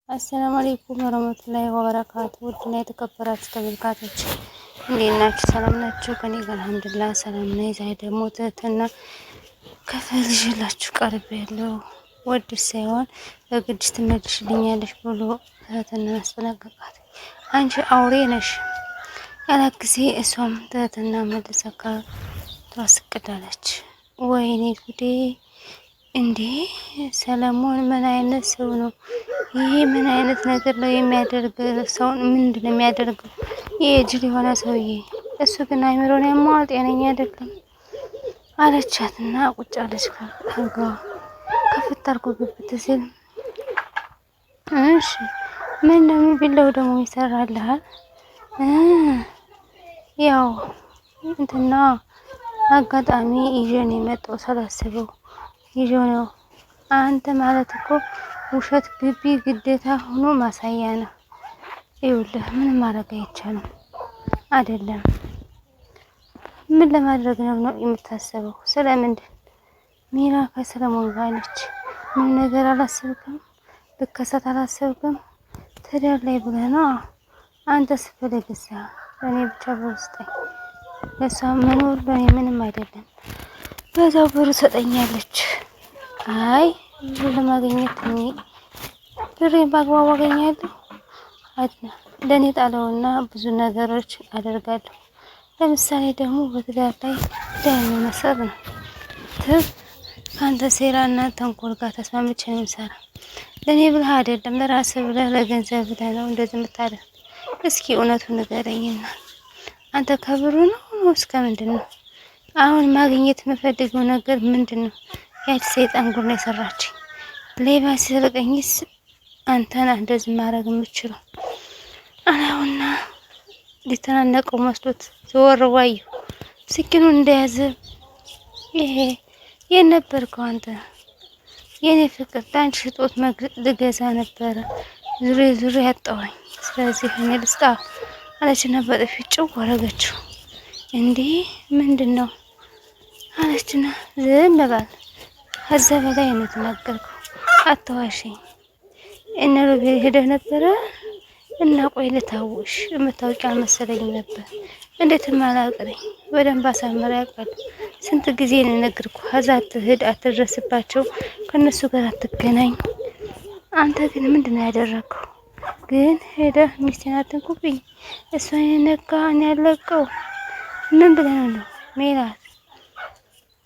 አሰላሙ አለይኩም ወረህመቱላሂ ወበረካቱ። ውድና የተከበራችሁ ተመልካቾች እንዴት ናችሁ? ሰላም ናችሁ? ከኔ ጋር አልሐምዱሊላህ ሰላም ነኝ። ዛሬ ደግሞ ትህትና ክፍል ይዤላችሁ ቀርቤያለሁ። ወድሽ ሳይሆን በግድሽ ትመልሽልኛለሽ ብሎ ትህትና አስጠነቀቃት። አንቺ አውሬ ነሽ ያላት ጊዜ እሷም ትህትና መልሳ ታስቅዳለች። ወይኔ ጉዴ! እንዴ ሰለሞን ምን አይነት ሰው ነው? ይሄ ምን አይነት ነገር ነው የሚያደርግ? ሰውን ምንድን ነው የሚያደርገው? ይሄ ጅል የሆነ ሰውዬ። እሱ ግን አይምሮን ያማዋል፣ ጤነኛ አይደለም አለቻትና ቁጭ አለች። ከአልጋዋ ከፍት አድርጎ ግብት ሲል እሺ ምን ደግሞ ቢለው ደግሞ ይሰራልሃል? ያው እንትና አጋጣሚ ይዤን የመጣው ሳላስበው ይዤው ነው። አንተ ማለት እኮ ውሸት ግቢ ግዴታ ሆኖ ማሳያ ነው። ይኸውልህ ምንም ማድረግ አይቻልም። አይደለም ምን ለማድረግ ነው የምታስበው? ስለምንድን? ሚራ ከሰለሞን ጋር ነች። ምን ነገር አላሰብክም? ልከሰት አላሰብክም? ትዳር ላይ ብለህ ነው። አንተ ስፈልግሳ ለእኔ ብቻ በውስጠኝ ለእሷ መኖር ለእኔ ምንም አይደለም። በዛው ብር ሰጠኛለች። አይ ብር ለማግኘት ብሬን በአግባቡ አገኛለሁ። ለእኔ ጣለውና ብዙ ነገሮች አደርጋለሁ። ለምሳሌ ደግሞ በትዳር ላይ ዳይም መሰር ነው። ከአንተ ሴራና ተንኮል ጋር ተስማምቼ ነው የምሰራ። ለእኔ ብለህ አይደለም ለራስህ ብለህ ለገንዘብ ብለህ ነው እንደዚህ የምታደርግ። እስኪ እውነቱን ንገረኝና አንተ ከብሩ ነው እስከ ምንድን ነው? አሁን ማግኘት የምፈልገው ነገር ምንድን ነው? ያች ሰይጣን ጉድ ነው የሰራችኝ። ሌባ ሲሰርቀኝስ አንተን እንደዚህ ማድረግ የምችለው አላውና ሊተናነቀው መስሎት ዘወር ዋየሁ። ስኪኑን እንደያዘ ይሄ የት ነበርከው አንተ? የኔ ፍቅር ለአንቺ ስጦት ልገዛ ነበረ ዙሬ ያጣሁኝ። ስለዚህ እኔ ልስጣ አለችና በጥፊ ጭው አረገችው። እንዴ ምንድን ነው አለችና ዝም በል ከዛ በላይ ነው የተናገርከው። አታዋሽኝ። እነ ሮቤል ሄደህ ነበረ እና ቆይ ልታውሽ የምታውቂ አልመሰለኝም ነበር። እንዴት ማላቅረኝ በደንብ አሳምረ ያውቃሉ። ስንት ጊዜ ነው የነገርኩህ። ከዛ አትሂድ፣ አትድረስባቸው፣ ከነሱ ጋር አትገናኝ። አንተ ግን ምንድን ነው ያደረገው? ግን ሄደህ ሚስቴን አትንኩብኝ፣ እሷን የነካን ያለቀው ምን ብለህ ነው? ሜላት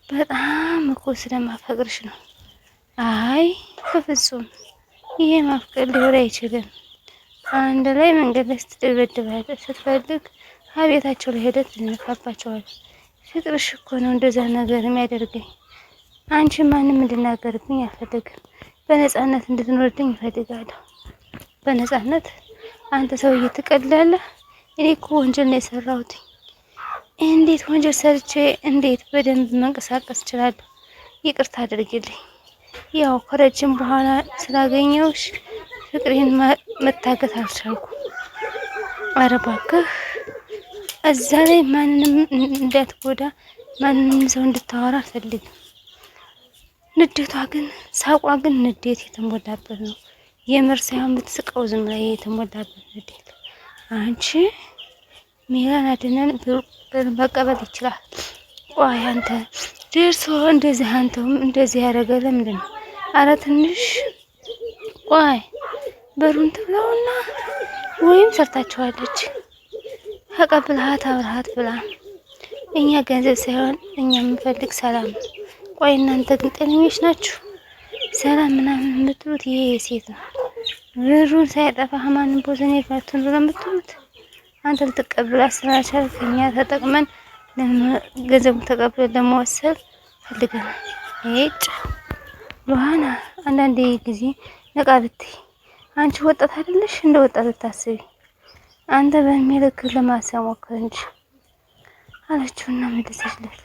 በጣም እኮ ስለማፈቅርሽ ነው። አይ በፍጹም ይሄ ማፍቀር ሊሆን አይችልም። አንድ ላይ መንገድ ላይ ስትደበድባለህ፣ ስትፈልግ ከቤታቸው ላይ ሄደህ ትነካባቸዋለህ። ፍቅርሽ እኮ ነው እንደዛ ነገር የሚያደርገኝ። አንቺ ማንም እንድናገርብኝ አልፈልግም። በነፃነት እንድትኖርልኝ እፈልጋለሁ። በነፃነት? አንተ ሰውዬ ትቀልዳለህ። እኔ እኮ ወንጀል ነው የሰራሁት። እንዴት ወንጀል ሰርቼ እንዴት በደንብ መንቀሳቀስ እችላለሁ? ይቅርታ አድርግልኝ። ያው ከረጅም በኋላ ስላገኘውሽ ፍቅሬን መታገት አልቻልኩም። ኧረ እባክህ እዛ ላይ ማንንም እንዳትጎዳ፣ ማንንም ሰው እንድታወራ አልፈልግም። ንዴቷ ግን ሳቋ ግን ንዴት የተሞላበት ነው። የምር ሳይሆን የምትስቀው ዝም ላይ የተሞላበት ንዴት። አንቺ ሜላን አድነን ብር መቀበል ይችላል። ቆይ አንተ ደርሶ እንደዚህ አንተውም እንደዚህ ያደረገ ለምንድን ነው? አረ ትንሽ ቆይ በሩን ትብላውና ወይም ሰርታችኋለች ተቀብልሃት አብረሃት ብላ። እኛ ገንዘብ ሳይሆን እኛ የምንፈልግ ሰላም ነው። ቆይ እናንተ ግን ጤነኞች ናችሁ? ሰላም ምናምን የምትሉት ይሄ የሴት ነው። ብሩን ሳይጠፋ ማንም ቦዘኔ ጋር ትኑር የምትሉት አንተ ልትቀበል ስላልቻልክ እኛ ተጠቅመን ገንዘቡን ተቀብለን ለመወሰድ ፈልገናል። እጭ ሉሃና አንዳንዴ ጊዜ ነቃ ብትይ። አንቺ ወጣት አይደለሽ? እንደ ወጣት ልታስቢ። አንተ በሚልክ ለማሰብ ሞክር እንጂ አለችውና መለሰችለት።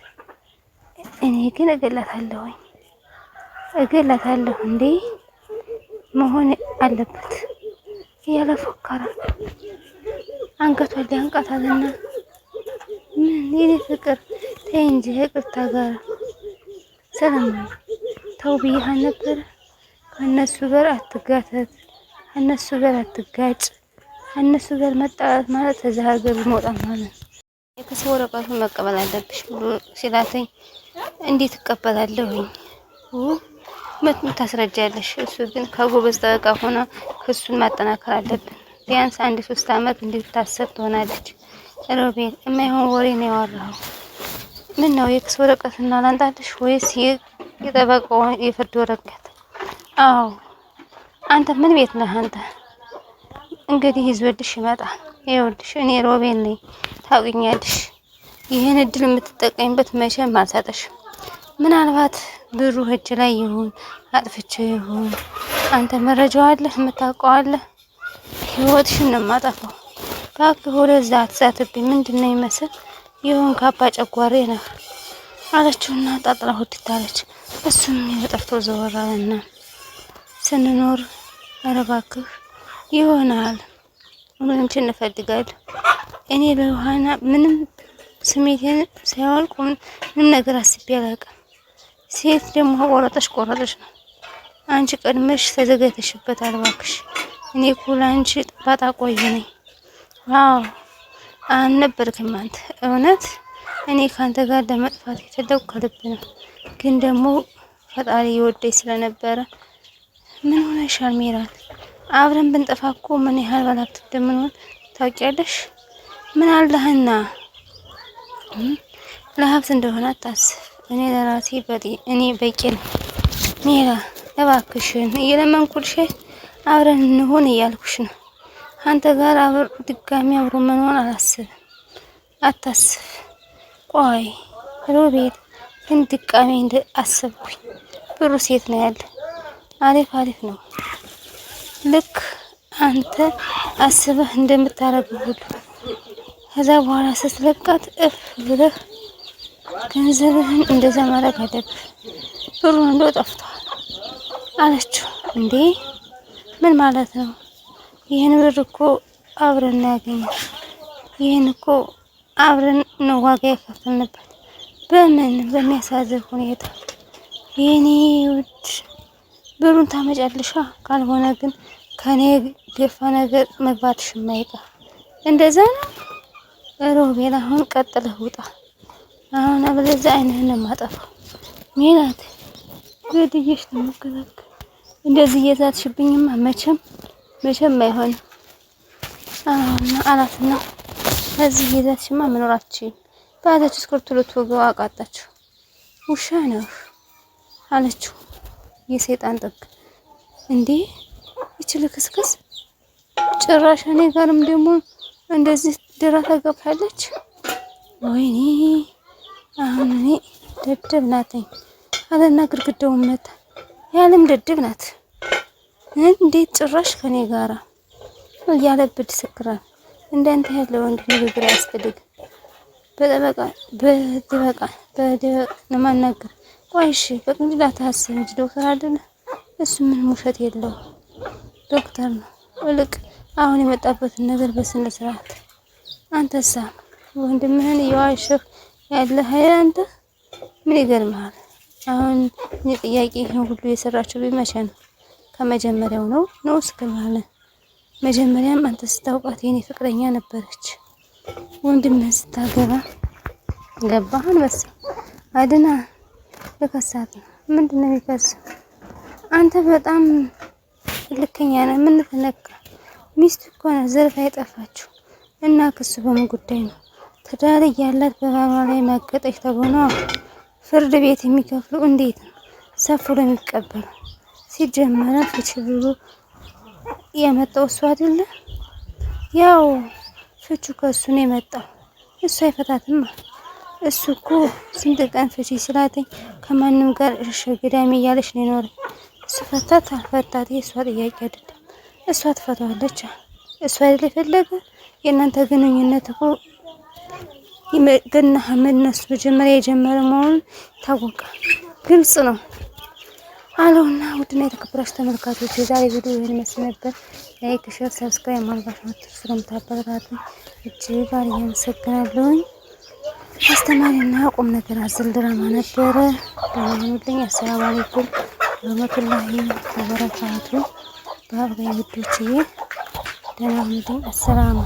እኔ ግን እገላታለሁኝ እንዴ መሆን አለበት እያለ ፎከረ። አንገቷን ሊያንቃታልና ምን የኔ ፍቅር ተይ እንጂ ይቅርታ ጋር ሰላም ተው ብዬሽ ነበር። ከእነሱ ጋር አትጋተት እነሱ ጋር አትጋጭ። እነሱ ጋር መጣላት ማለት እዛ ሀገር መውጣት ማለት ነው። የክስ ወረቀቱን መቀበል አለብሽ ብሎ ሲላተኝ እንዴት እቀበላለሁኝ? ምን ታስረጃለሽ? እሱ ግን ከጎበዝ ጠበቃ ሆነ ክሱን ማጠናከር አለብን። ቢያንስ 3 አመት እንድታሰር ትሆናለች። ሮቤል የማይሆን ወሬ ነው ያወራኸው። ምን ነው የክስ ወረቀትና ላንጣልሽ ወይስ የጠበቃው የፍርድ ወረቀት? አዎ አንተ ምን ቤት ነህ አንተ? እንግዲህ ይዞልሽ ይመጣል። ይኸውልሽ እኔ ሮቤል ነኝ ታውቂኛለሽ። ይህን እድል የምትጠቀሚበት መቼም አልሰጥሽም። ምናልባት ብሩ እጅ ላይ ይሁን አጥፍቼው ይሁን አንተ መረጃው አለህ የምታውቀው አለ። ህይወትሽን ነው የማጠፋው። እባክህ ወደዛ አትዛትብኝ። ምንድን ነው ይመስል ይሁን ካባ ጨጓሬ ነው አለችውና ጣጥላ ሁድት አለች። እሱም የጠፍቶ ዘወር አለና ስንኖር ኧረ እባክህ ይሆናል ምንም እንፈልጋለን። እኔ ለዮሐና ምንም ስሜቴን ሳያወልቁ ምንም ነገር አስቤ አላውቅም። ሴት ደግሞ ቆረጠሽ ነው። አንቺ ቀድመሽ ተዘጋጅተሽበታል እባክሽ። እኔ እኮ ለአንቺ ባጣ ቆይ ነኝ። ዋው አልነበርክም አንተ። እውነት እኔ ካንተ ጋር ለመጥፋት የፈለኩ ከልብ ነው። ግን ደግሞ ፈጣሪ ይወደኝ ስለነበረ ምን ሆነሻል ሜላት? አብረን ብንጠፋ እኮ ምን ያህል ባለሀብት እንደምንሆን ታውቂያለሽ? ምን አለህና ለሀብት እንደሆነ አታስብ። እኔ ለራሴ እኔ በቂ ነው። ሜላ እባክሽን እየለመንኩልሽ አብረን እንሆን እያልኩሽ ነው። አንተ ጋር ድጋሚ አብሮ መኖር አታስብ። ቆይ ሮቤል ግን ድጋሚ አሰብኩኝ። ብሩ ሴት ነው ያለ አሪፍ ነው። ልክ አንተ አስበህ እንደምታረገው ሁሉ ከዛ በኋላ ስትለቃት እፍ ብለህ ገንዘብህን እንደዛ ማድረግ አለብህ። ብሩን እንደው ጠፍቷል አለችው። እንዴ ምን ማለት ነው? ይህን ብር እኮ አብረን ያገኘን። ይህን እኮ አብረን ነው ዋጋ የከፈልንበት። በሚያሳዝን ሁኔታ የኔ ውድ ብሩን ታመጫልሻ። ካልሆነ ግን ከኔ ገፋ ነገር መግባትሽ የማይቀር እንደዛ ነው። ሮቤል አሁን ቀጥለህ ውጣ። አሁን አበለዚያ አይንህን ማጠፋው። ሜላት ገድዬሽ ተመከራክ። እንደዚህ እየዛትሽብኝማ መቼም አይሆንም። አላትና ከዚህ እየዛትሽማ መኖራችን ባለች ስኩርቱ ልትወገው አቃጣችሁ። ውሻ ነው አለችው። የሰይጣን ጥግ እንዴ ይችል ክስክስ ጭራሽ እኔ ጋርም ደግሞ እንደዚህ ድራ ተገባለች። ወይኔ አሁን እኔ ደደብ ናትኝ አለና ግድግዳውን መታ። ያለም ደደብ ናት። እንዴት ጭራሽ ከኔ ጋራ እያለብድ ስክራል። እንዳንተ ያለ ወንድ ንግግር አያስፈልግም። በደበቃ ለማናገር ቆይሽ በቅንጅላት ታስብ እንጂ ዶክተር አይደለ? እሱ ምንም ውሸት የለውም ዶክተር ነው። እልቅ አሁን የመጣበትን ነገር በስነ ስርዓት አንተሳ ወንድምህን እየዋሸህ ያለ ሀይል አንተ ምን ይገርምሃል? አሁን እኔ ጥያቄ ይሄን ሁሉ የሰራችው መቼ ነው? ከመጀመሪያው ነው እስከማለ መጀመሪያም አንተ ስታውቃት የኔ ፍቅረኛ ነበረች። ወንድምህን ስታገባ ገባህን? በስ አድና ለከሳት ምንድነው የሚከሰው? አንተ በጣም ልከኛ ነህ። ምን ተነካ? ሚስት እኮ ነው ዘርፋ የጠፋችው እና ክሱ በምን ጉዳይ ነው? ትዳር እያላት በባሏ ላይ ማገጠች ተብሎ ፍርድ ቤት የሚከፍሉ እንዴት ነው ሰፍሮ የሚቀበሉ? ሲጀመረ ፍቺ ብሎ የመጣው እሱ አይደለ? ያው ፍቹ ከሱ ነው የመጣው። እሱ አይፈታትም። እሱ እኮ ስንት ቀን ፍቺ ስላተኝ ከማንም ጋር እርሽ ገዳሚ እያለች ነው የኖረ። እሱ ፈታት አልፈታት የእሷ ጥያቄ አይደለም። እሷ ትፈታዋለች። እሱ አይደል የፈለገ። የእናንተ ግንኙነት እኮ ገና እነሱ መጀመሪያ የጀመረ መሆኑን ታወቃል። ግልጽ ነው አለውና ውድና የተከበራችሁ ተመልካቾች የዛሬ ቪዲዮ ይህን ይመስል ነበር። ላይክ፣ ሼር፣ ሰብስክራይብ ማድረጋችሁን አትርሱ። ስለምታበረታቱኝ እጅግ አድርጌ አመሰግናለሁኝ። አስተማሪና ቁም ነገር አዘል ድራማ ነበረ። ደህና ሁኑልኝ። አሰላሙ አለይኩም ወራህመቱላሂ ወበረካቱ። ባይ ውዶችዬ፣ ደህና ሁኑልኝ። አሰላሙ